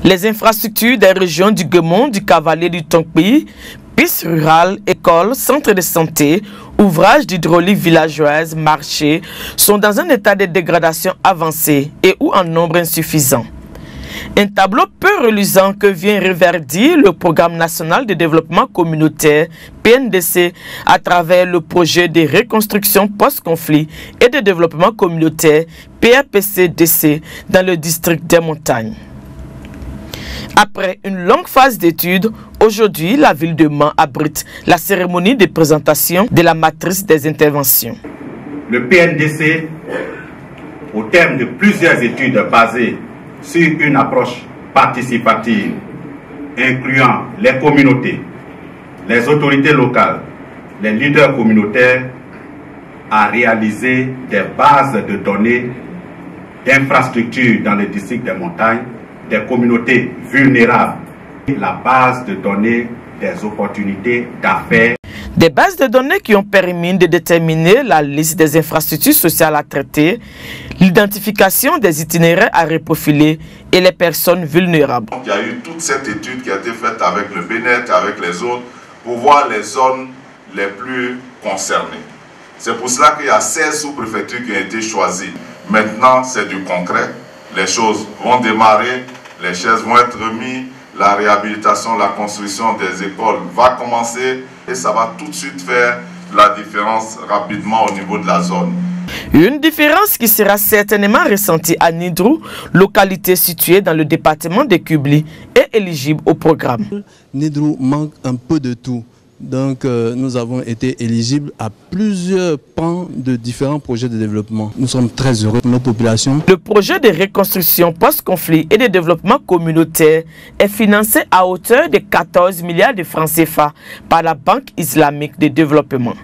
Les infrastructures des régions du Guémon, du Cavalier, du Tonkpi, pistes rurales, écoles, centres de santé, ouvrages d'hydraulique villageoise, marchés, sont dans un état de dégradation avancé et ou en nombre insuffisant. Un tableau peu reluisant que vient reverdir le Programme national de développement communautaire PNDC à travers le projet de reconstruction post-conflit et de développement communautaire PAPC-DC dans le district des montagnes. Après une longue phase d'études, aujourd'hui, la ville de Mans abrite la cérémonie de présentation de la matrice des interventions. Le PNDC, au terme de plusieurs études basées sur une approche participative, incluant les communautés, les autorités locales, les leaders communautaires, a réalisé des bases de données d'infrastructures dans le district des montagnes, des communautés vulnérables, la base de données des opportunités d'affaires. Des bases de données qui ont permis de déterminer la liste des infrastructures sociales à traiter, l'identification des itinéraires à reprofiler et les personnes vulnérables. Il y a eu toute cette étude qui a été faite avec le BNET, avec les autres, pour voir les zones les plus concernées. C'est pour cela qu'il y a 16 sous-préfectures qui ont été choisies. Maintenant, c'est du concret. Les choses vont démarrer, les chaises vont être remises, la réhabilitation, la construction des écoles va commencer et ça va tout de suite faire la différence rapidement au niveau de la zone. Une différence qui sera certainement ressentie à Nidrou, localité située dans le département de Kubli et éligible au programme. Nidrou manque un peu de tout. Donc nous avons été éligibles à plusieurs pans de différents projets de développement. Nous sommes très heureux pour nos populations. Le projet de reconstruction post-conflit et de développement communautaire est financé à hauteur de 14 milliards de francs CFA par la Banque islamique de développement.